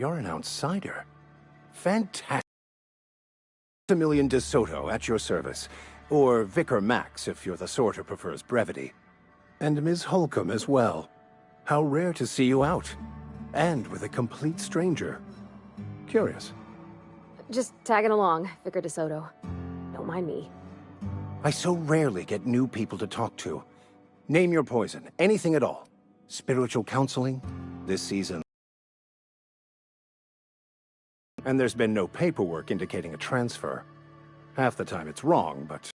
you're an outsider. Fantastic. Maximilian de Soto at your service. Or Vicar Max, if you're the sort who prefers brevity. And Ms. Holcomb as well. How rare to see you out. And with a complete stranger. Curious. Just tagging along, Vicar DeSoto. Don't mind me. I so rarely get new people to talk to. Name your poison, anything at all. Spiritual counseling, this season. And there's been no paperwork indicating a transfer. Half the time it's wrong, but...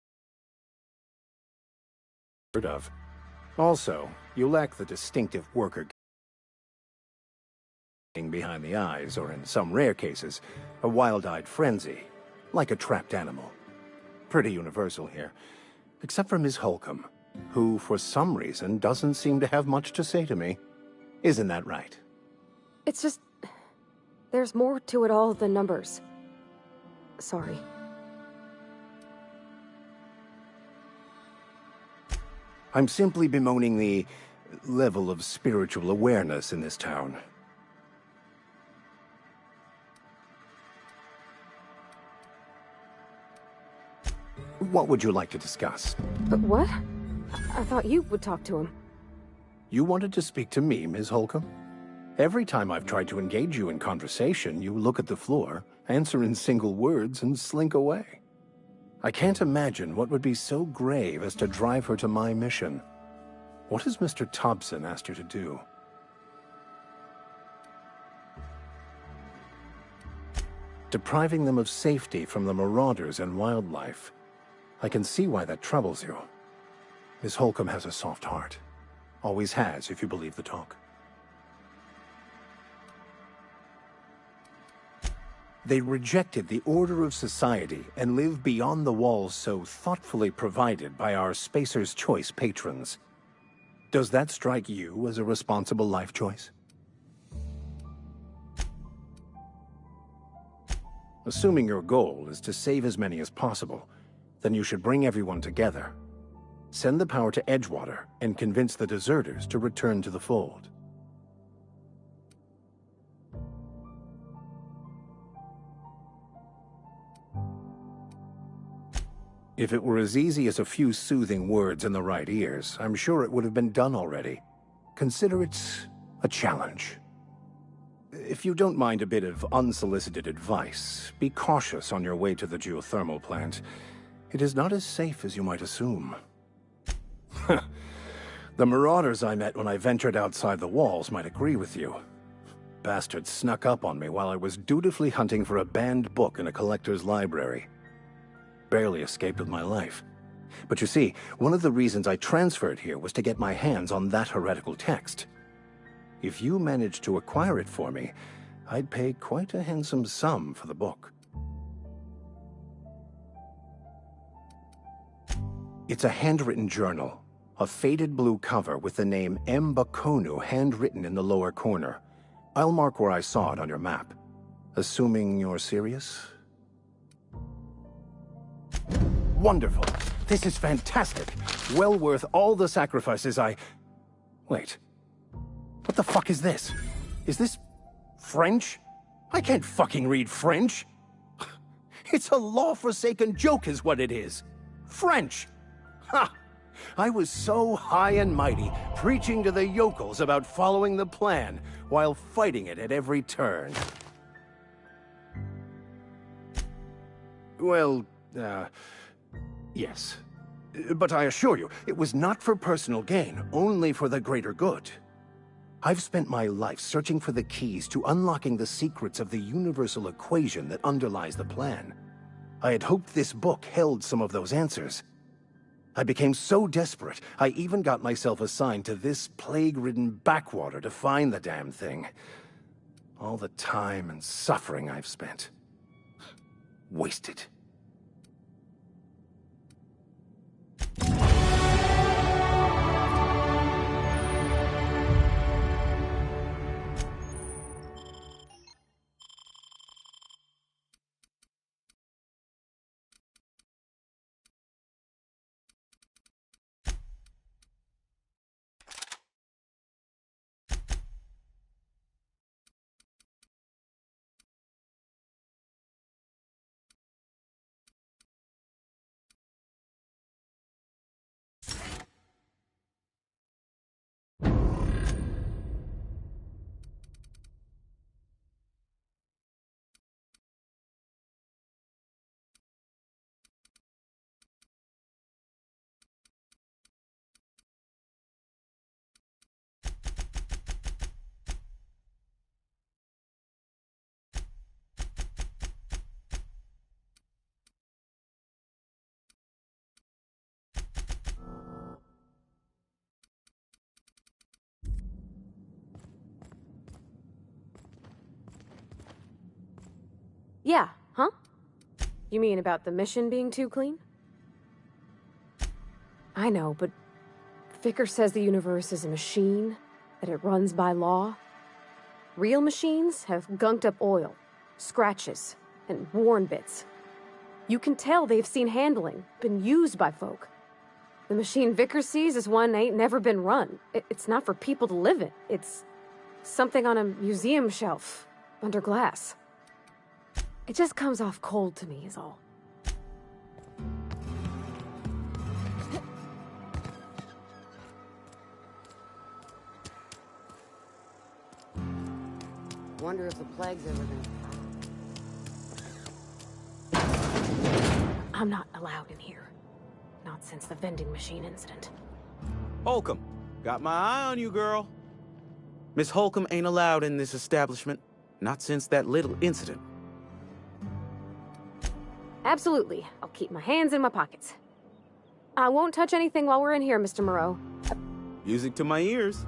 heard of. Also, you lack the distinctive worker behind the eyes, or in some rare cases, a wild-eyed frenzy, like a trapped animal. Pretty universal here, except for Ms. Holcomb, who, for some reason, doesn't seem to have much to say to me. Isn't that right? It's just... there's more to it all than numbers. Sorry. I'm simply bemoaning the level of spiritual awareness in this town. What would you like to discuss? But what? I thought you would talk to him. You wanted to speak to me, Ms. Holcomb? Every time I've tried to engage you in conversation, you look at the floor, answer in single words, and slink away. I can't imagine what would be so grave as to drive her to my mission. What has Mr. Thompson asked you to do? Depriving them of safety from the marauders and wildlife. I can see why that troubles you. Miss Holcomb has a soft heart. Always has, if you believe the talk. They rejected the order of society and live beyond the walls so thoughtfully provided by our Spacer's Choice patrons. Does that strike you as a responsible life choice? Assuming your goal is to save as many as possible, then you should bring everyone together. Send the power to Edgewater and convince the deserters to return to the fold. If it were as easy as a few soothing words in the right ears, I'm sure it would have been done already. Consider it a challenge. If you don't mind a bit of unsolicited advice, be cautious on your way to the geothermal plant. It is not as safe as you might assume. The marauders I met when I ventured outside the walls might agree with you. Bastards snuck up on me while I was dutifully hunting for a banned book in a collector's library. Barely escaped with my life. But you see, one of the reasons I transferred here was to get my hands on that heretical text. If you managed to acquire it for me, I'd pay quite a handsome sum for the book. It's a handwritten journal, a faded blue cover with the name M. Bakonu handwritten in the lower corner. I'll mark where I saw it on your map. Assuming you're serious? Wonderful. This is fantastic. Well worth all the sacrifices I... Wait. What the fuck is this? Is this... French? I can't fucking read French. It's a law-forsaken joke is what it is. French! Ha! I was so high and mighty, preaching to the yokels about following the plan, while fighting it at every turn. Well, yes. But I assure you, it was not for personal gain, only for the greater good. I've spent my life searching for the keys to unlocking the secrets of the universal equation that underlies the plan. I had hoped this book held some of those answers. I became so desperate, I even got myself assigned to this plague-ridden backwater to find the damn thing. All the time and suffering I've spent. Wasted. Yeah, huh? You mean about the mission being too clean? I know, but Vicker says the universe is a machine, that it runs by law. Real machines have gunked up oil, scratches, and worn bits. You can tell they've seen handling, been used by folk. The machine Vicker sees is one ain't never been run. It's not for people to live in. It's something on a museum shelf, under glass. It just comes off cold to me, is all. Wonder if the plague's ever gonna... I'm not allowed in here. Not since the vending machine incident. Holcomb, got my eye on you, girl. Miss Holcomb ain't allowed in this establishment. Not since that little incident. Absolutely. I'll keep my hands in my pockets. I won't touch anything while we're in here, Mr. Moreau. Music to my ears.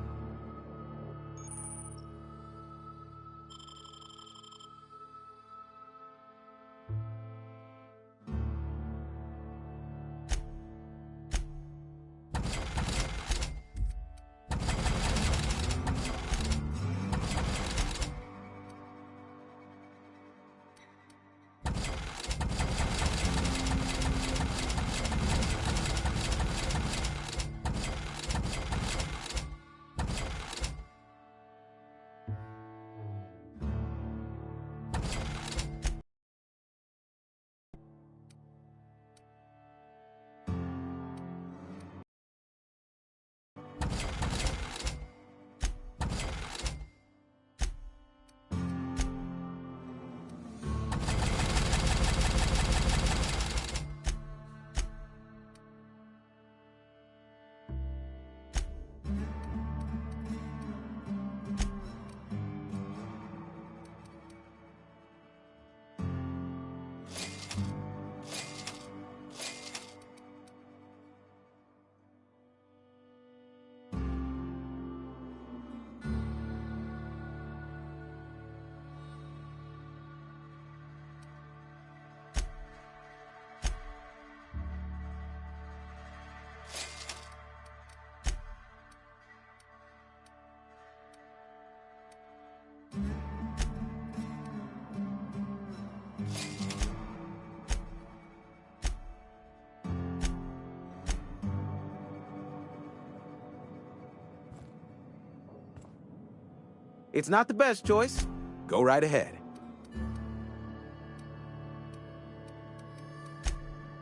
It's not the best choice. Go right ahead.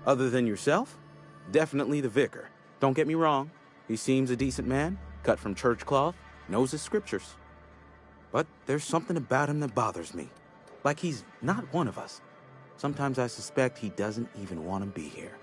Other than yourself, definitely the vicar. Don't get me wrong. He seems a decent man, cut from church cloth, knows his scriptures. But there's something about him that bothers me. Like he's not one of us. Sometimes I suspect he doesn't even want to be here.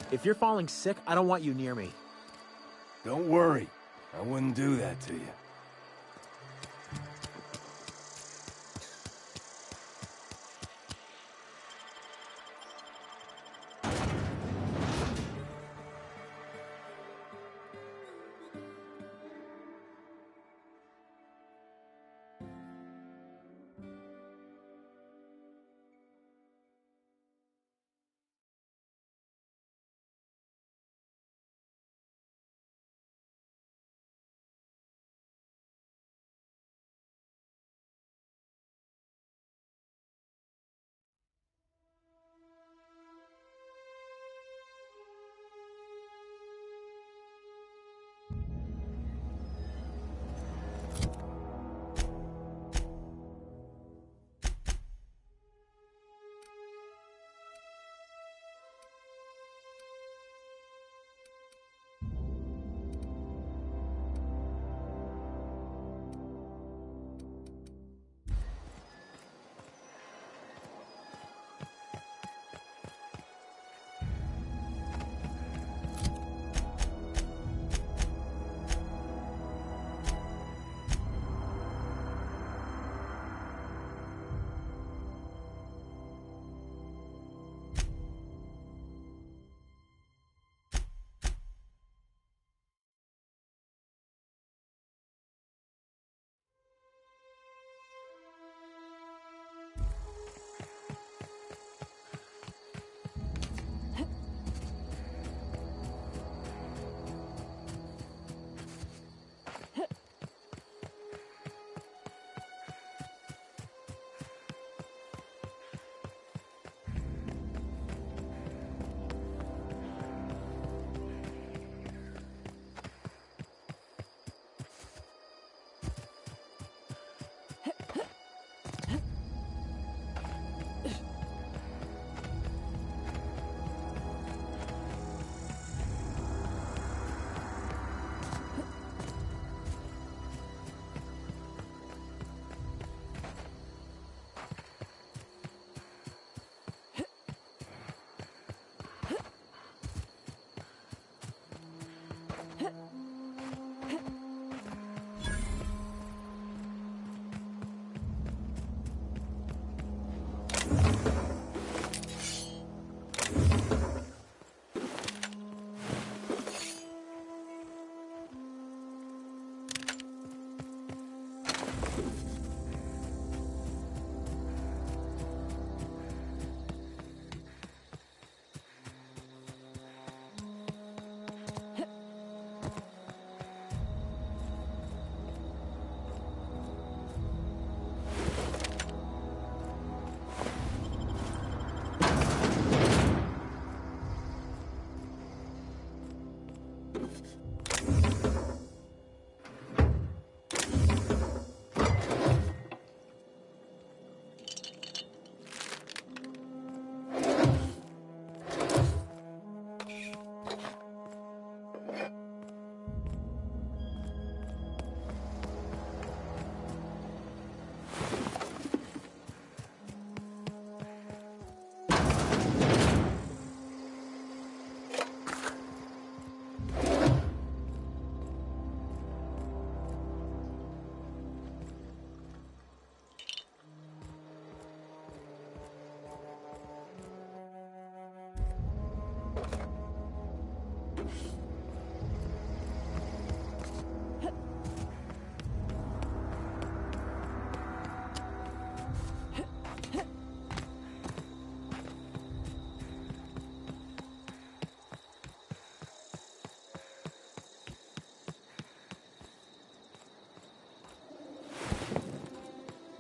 If you're falling sick, I don't want you near me. Don't worry. I wouldn't do that to you.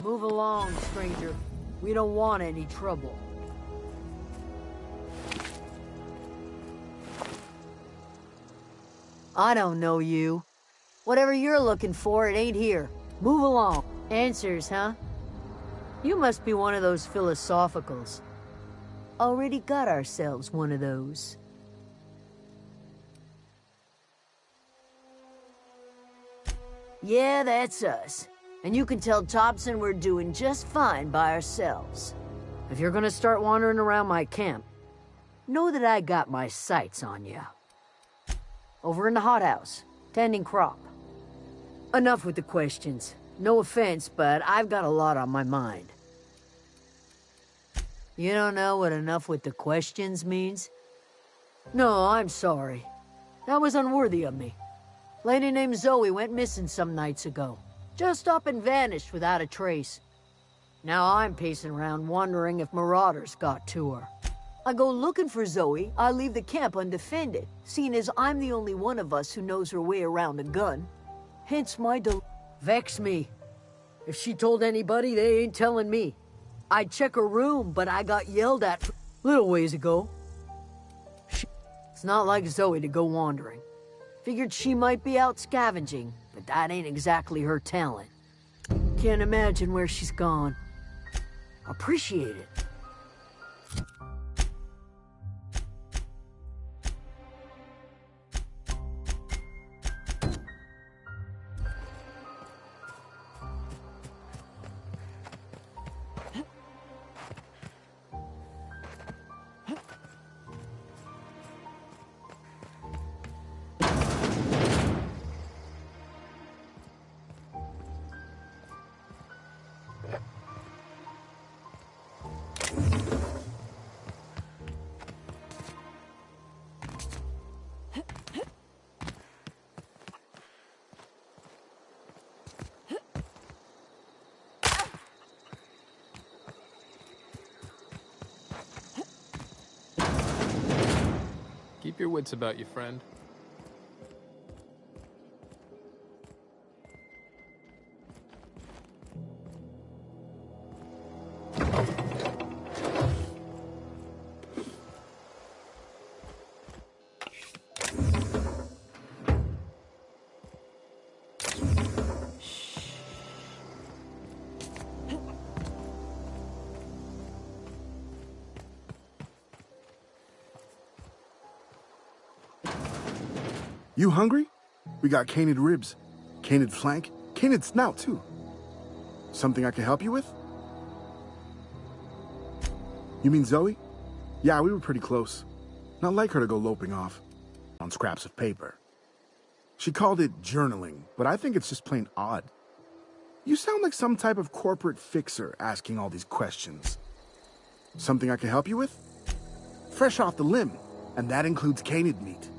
Move along, stranger. We don't want any trouble. I don't know you. Whatever you're looking for, it ain't here. Move along. Answers, huh? You must be one of those philosophicals. Already got ourselves one of those. Yeah, that's us. And you can tell Thompson we're doing just fine by ourselves. If you're gonna start wandering around my camp, know that I got my sights on you. Over in the hothouse, tending crop. Enough with the questions. No offense, but I've got a lot on my mind. You don't know what enough with the questions means? No, I'm sorry. That was unworthy of me. Lady named Zoe went missing some nights ago. Just up and vanished without a trace. Now I'm pacing around wondering if marauders got to her. I go looking for Zoe, I leave the camp undefended, seeing as I'm the only one of us who knows her way around a gun. Hence my vex me. If she told anybody, they ain't telling me. I'd check her room, but I got yelled at little ways ago. It's not like Zoe to go wandering. Figured she might be out scavenging, but that ain't exactly her talent. Can't imagine where she's gone. Appreciate it. Keep your wits about you, friend. You hungry? We got canid ribs, canid flank, canid snout, too. Something I can help you with? You mean Zoe? Yeah, we were pretty close. Not like her to go loping off on scraps of paper. She called it journaling, but I think it's just plain odd. You sound like some type of corporate fixer asking all these questions. Something I can help you with? Fresh off the limb, and that includes canid meat.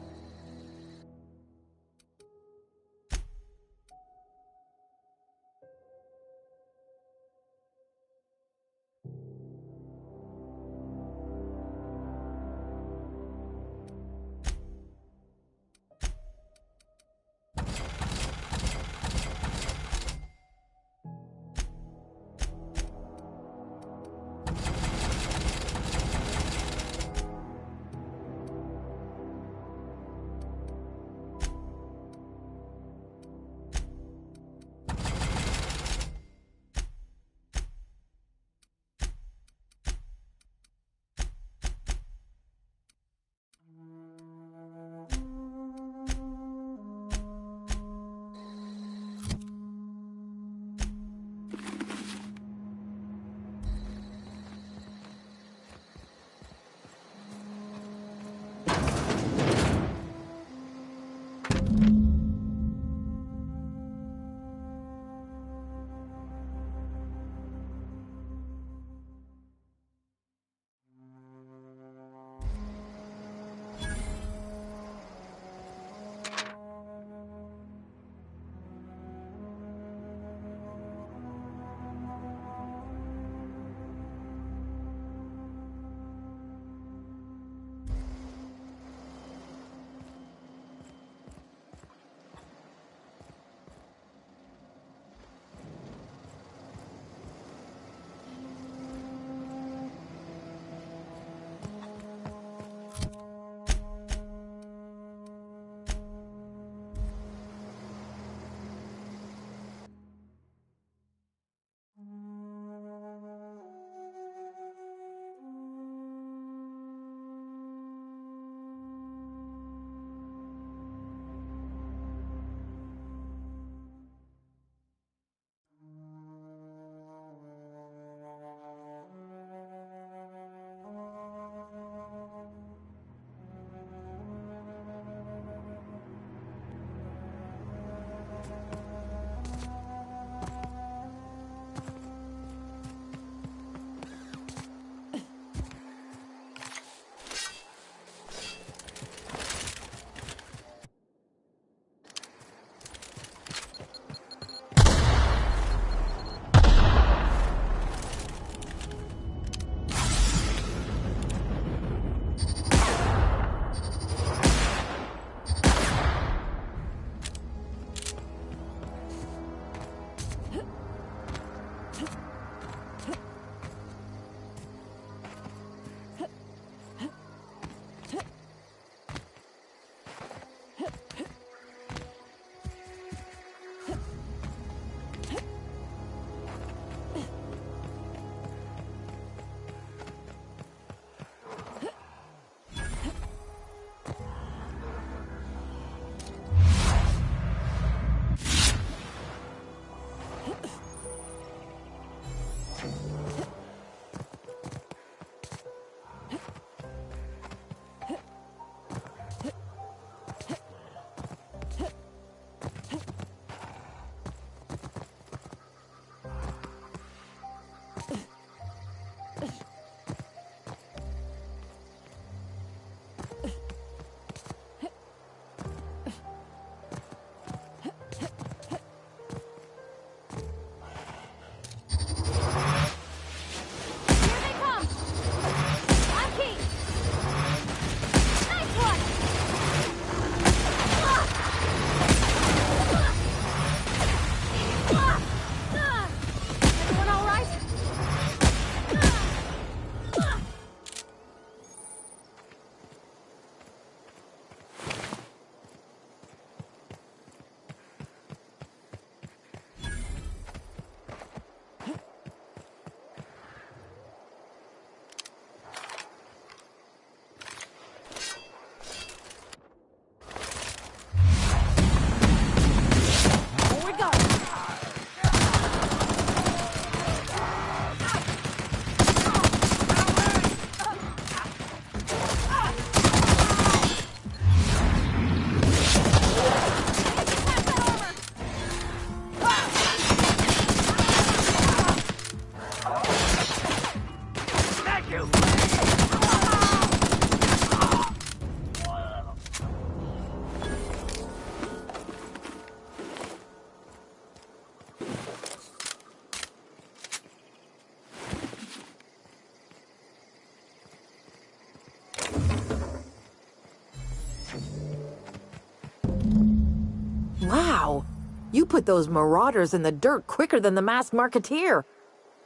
Wow! You put those marauders in the dirt quicker than the masked marketeer.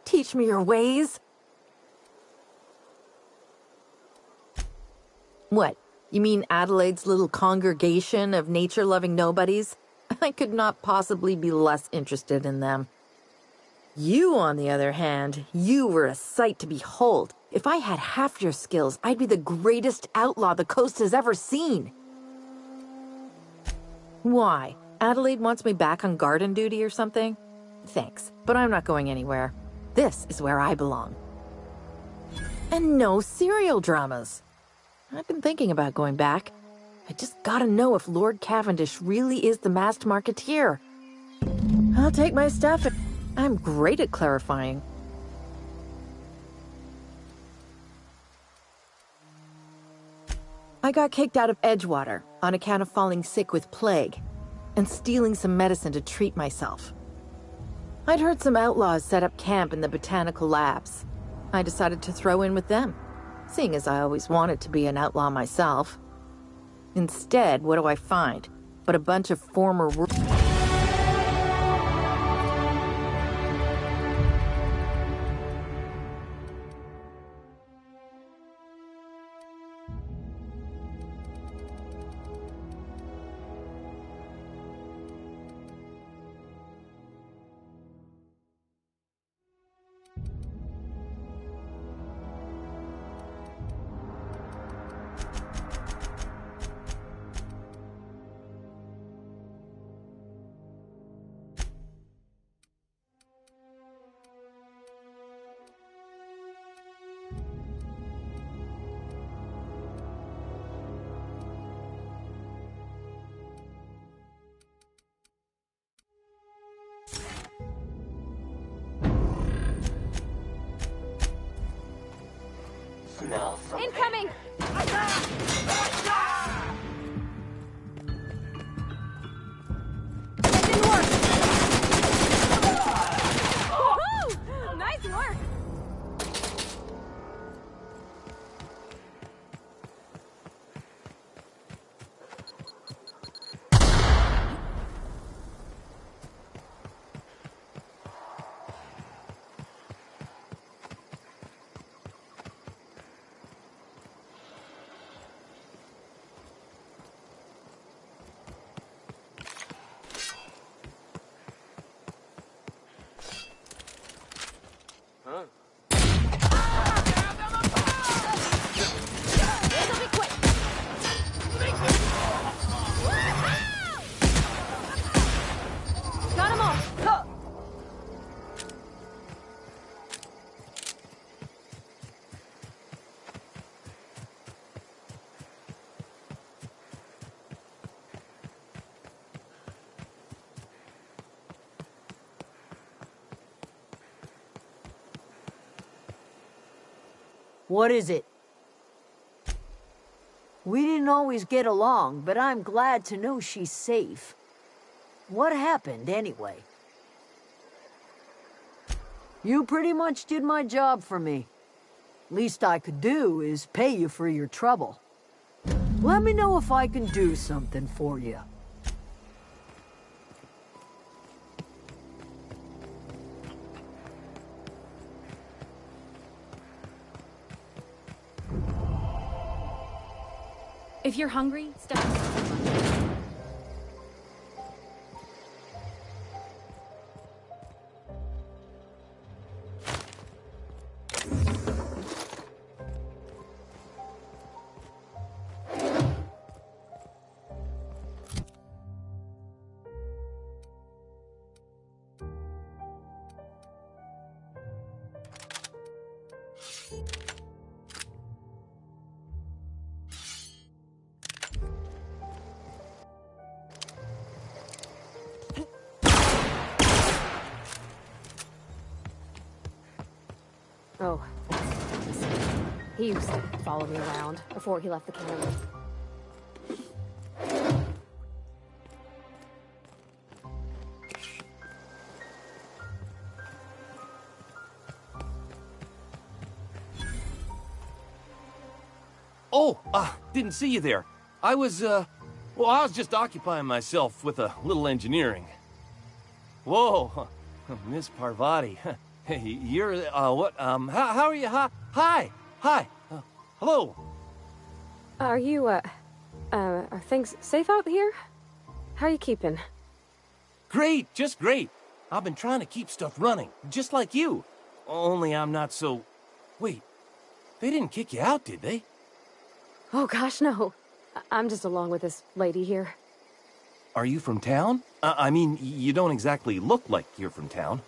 Teach me your ways. What? You mean Adelaide's little congregation of nature-loving nobodies? I could not possibly be less interested in them. You, on the other hand, you were a sight to behold. If I had half your skills, I'd be the greatest outlaw the coast has ever seen. Why? Adelaide wants me back on garden duty or something? Thanks, but I'm not going anywhere. This is where I belong. And no serial dramas. I've been thinking about going back. I just gotta know if Lord Cavendish really is the masked marketeer. I'll take my stuff. I'm great at clarifying. I got kicked out of Edgewater on account of falling sick with plague and stealing some medicine to treat myself. I'd heard some outlaws set up camp in the botanical labs. I decided to throw in with them, seeing as I always wanted to be an outlaw myself. Instead, what do I find but a bunch of former... Incoming! That didn't work! Woohoo! Nice work! What is it? We didn't always get along, but I'm glad to know she's safe. What happened, anyway? You pretty much did my job for me. Least I could do is pay you for your trouble. Let me know if I can do something for you. If you're hungry, step inside. Oh, he used to follow me around before he left the cannery. Oh, didn't see you there. I was just occupying myself with a little engineering. Whoa, Miss Parvati. Hey, you're, what, how are you? Hi, hello. Are you, are things safe out here? How are you keeping? Great, just great. I've been trying to keep stuff running, just like you. Only I'm not so... Wait, they didn't kick you out, did they? Oh gosh, no. I'm just along with this lady here. Are you from town? I mean, you don't exactly look like you're from town.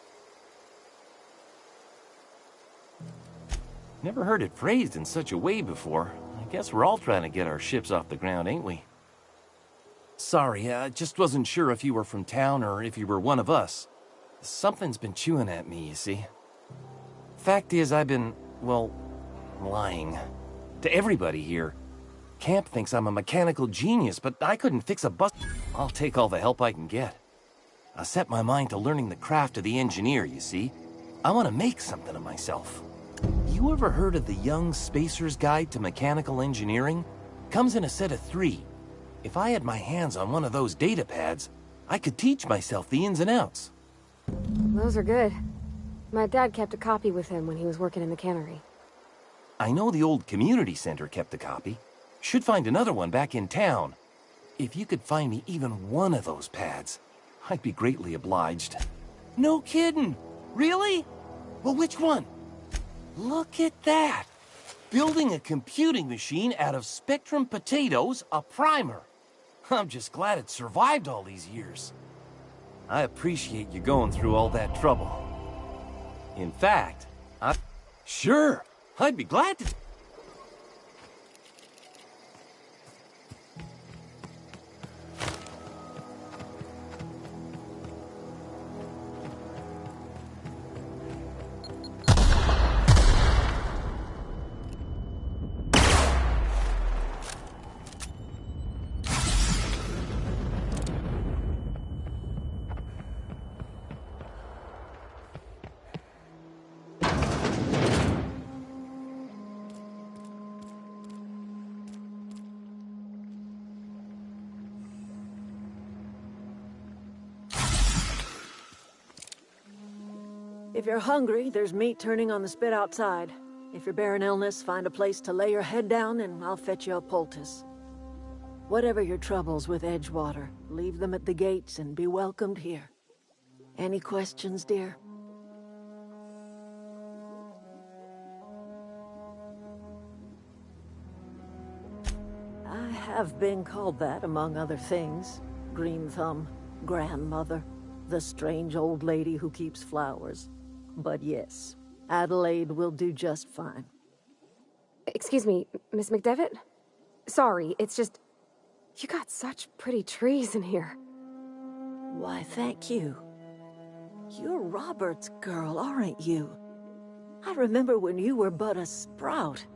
Never heard it phrased in such a way before. I guess we're all trying to get our ships off the ground, ain't we? Sorry, I just wasn't sure if you were from town or if you were one of us. Something's been chewing at me, you see. Fact is, I've been, well, lying. To everybody here. Camp thinks I'm a mechanical genius, but I couldn't fix a bus. I'll take all the help I can get. I set my mind to learning the craft of the engineer, you see. I want to make something of myself. You ever heard of the Young Spacer's Guide to Mechanical Engineering? Comes in a set of 3. If I had my hands on one of those data pads, I could teach myself the ins and outs. Those are good. My dad kept a copy with him when he was working in the cannery. I know the old community center kept a copy. Should find another one back in town. If you could find me even one of those pads, I'd be greatly obliged. No kidding! Really? Well, which one? Look at that! Building a computing machine out of Spectrum potatoes, a primer. I'm just glad it survived all these years. I appreciate you going through all that trouble. In fact, Sure, I'd be glad to... If you're hungry, there's meat turning on the spit outside. If you're bearing illness, find a place to lay your head down and I'll fetch you a poultice. Whatever your troubles with Edgewater, leave them at the gates and be welcomed here. Any questions, dear? I have been called that, among other things. Green Thumb, grandmother, the strange old lady who keeps flowers. But yes, Adelaide will do just fine. Excuse me, Miss McDevitt? Sorry, it's just... You got such pretty trees in here. Why, thank you. You're Robert's girl, aren't you? I remember when you were but a sprout.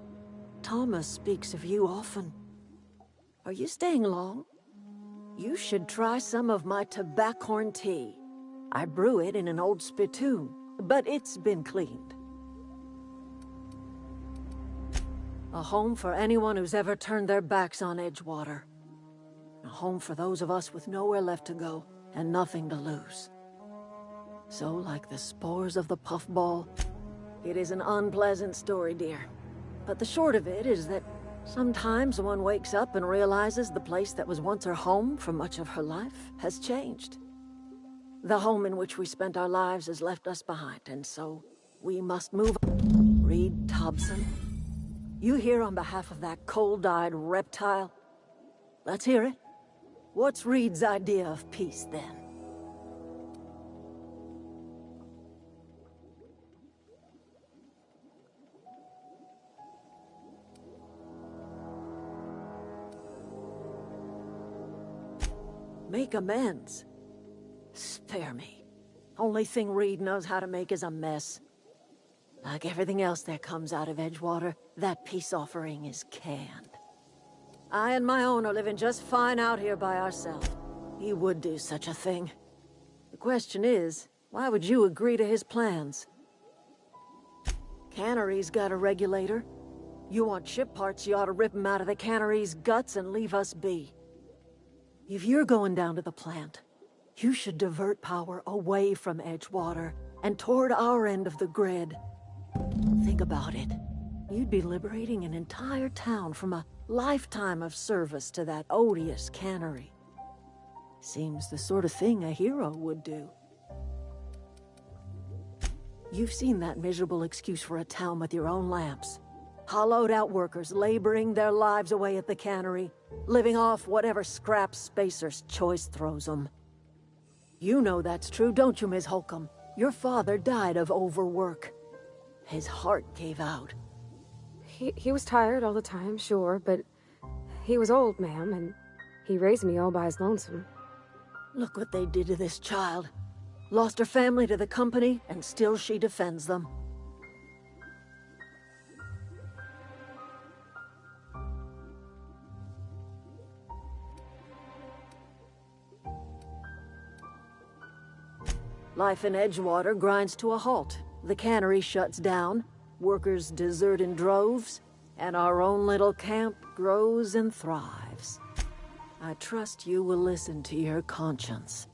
Thomas speaks of you often. Are you staying long? You should try some of my tobaccorn tea. I brew it in an old spittoon, but it's been cleaned. A home for anyone who's ever turned their backs on Edgewater. A home for those of us with nowhere left to go and nothing to lose. So, like the spores of the puffball, it is an unpleasant story, dear. But the short of it is that sometimes one wakes up and realizes the place that was once her home for much of her life has changed. The home in which we spent our lives has left us behind, and so we must move on. Reed Thompson, you here on behalf of that cold-eyed reptile? Let's hear it. What's Reed's idea of peace, then? Make amends. Spare me. Only thing Reed knows how to make is a mess. Like everything else that comes out of Edgewater, that peace offering is canned. I and my own are living just fine out here by ourselves. He would do such a thing. The question is, why would you agree to his plans? Cannery's got a regulator. You want ship parts, you ought to rip 'em out of the cannery's guts and leave us be. If you're going down to the plant, you should divert power away from Edgewater and toward our end of the grid. Think about it. You'd be liberating an entire town from a lifetime of service to that odious cannery. Seems the sort of thing a hero would do. You've seen that miserable excuse for a town with your own lamps. Hollowed out workers laboring their lives away at the cannery, living off whatever scraps Spacer's choice throws them. You know that's true, don't you, Ms. Holcomb? Your father died of overwork. His heart gave out. He was tired all the time, sure, but he was old, ma'am, and he raised me all by his lonesome. Look what they did to this child. Lost her family to the company, and still she defends them. Life in Edgewater grinds to a halt. The cannery shuts down, workers desert in droves, and our own little camp grows and thrives. I trust you will listen to your conscience.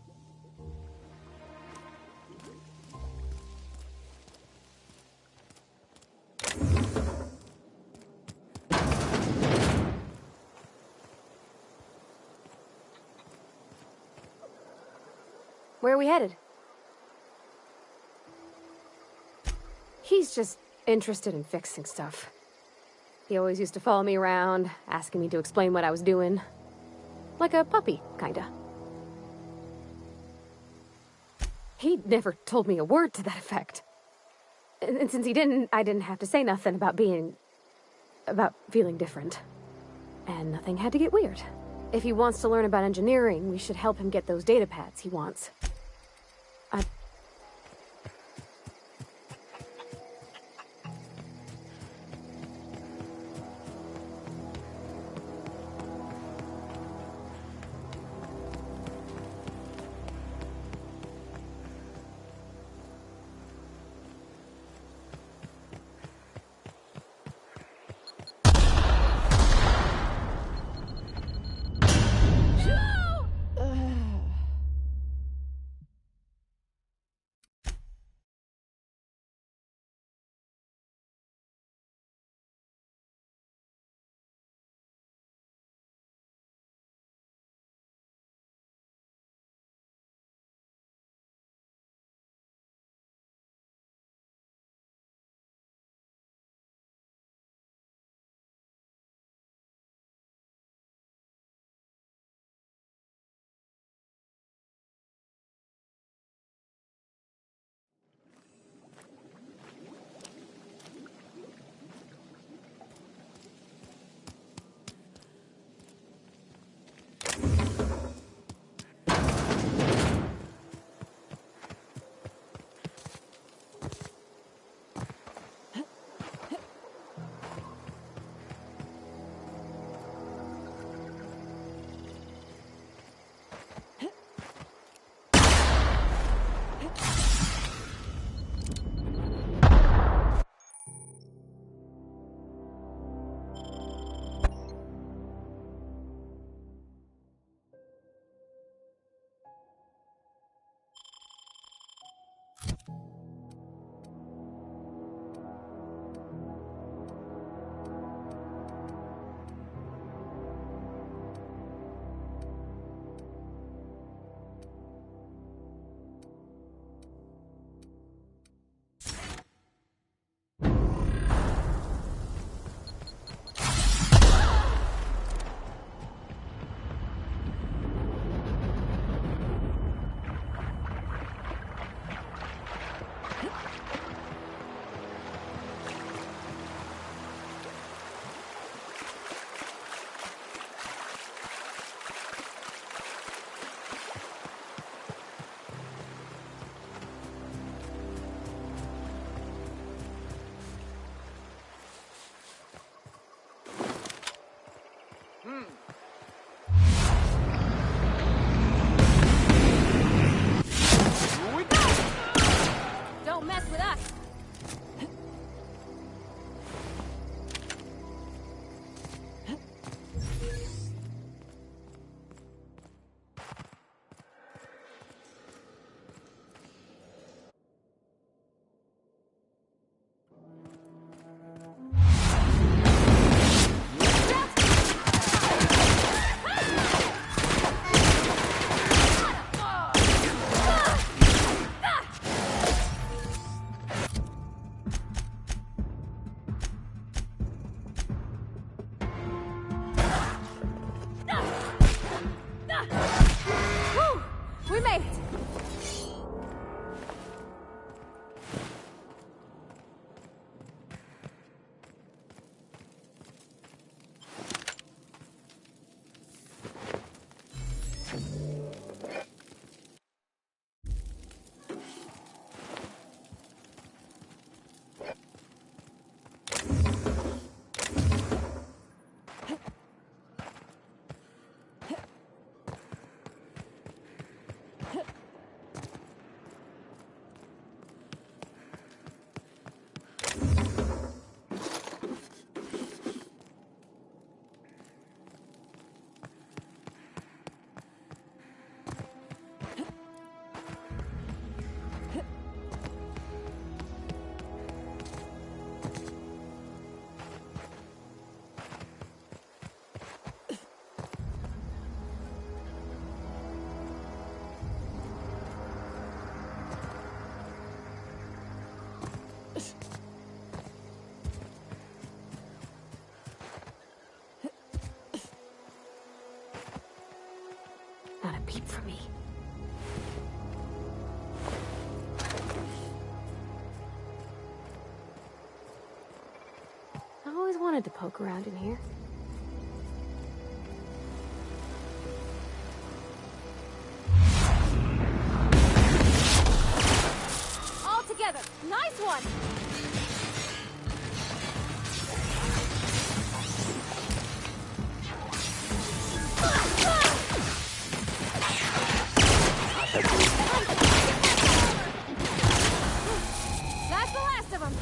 Where are we headed? He's just interested in fixing stuff. He always used to follow me around, asking me to explain what I was doing. Like a puppy, kinda. He never told me a word to that effect. And since he didn't, I didn't have to say nothing about feeling different. And nothing had to get weird. If he wants to learn about engineering, we should help him get those data pads he wants. always wanted to poke around in here. All together. Nice one. That's the last of them.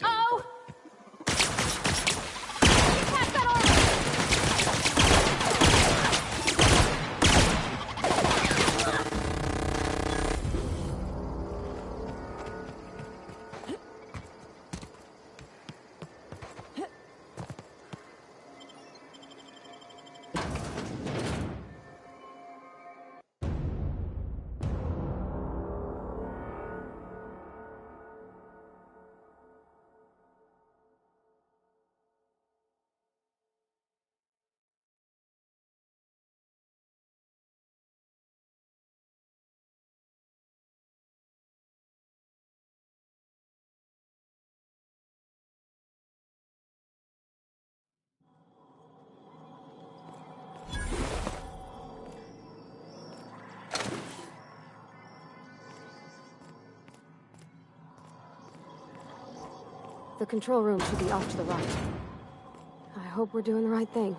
Oh! Pass that over! The control room should be off to the right. I hope we're doing the right thing.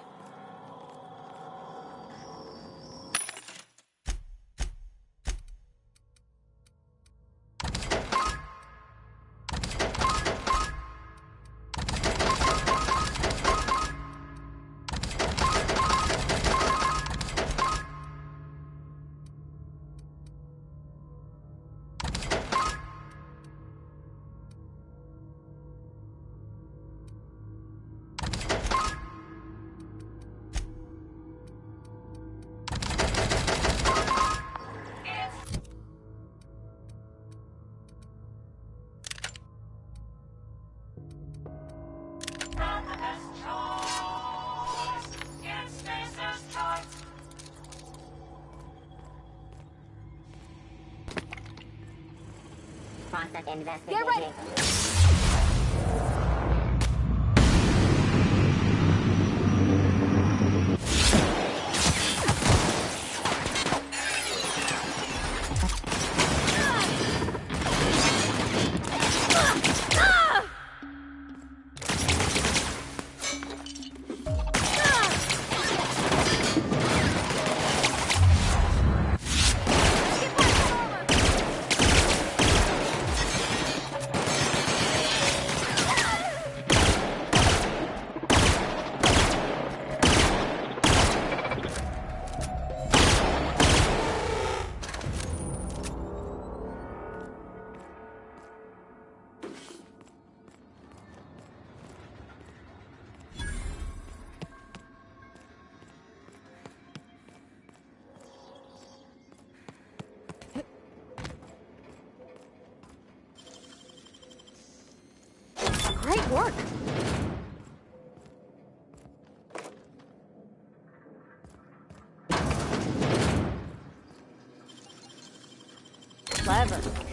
Get ready! Great work! Clever.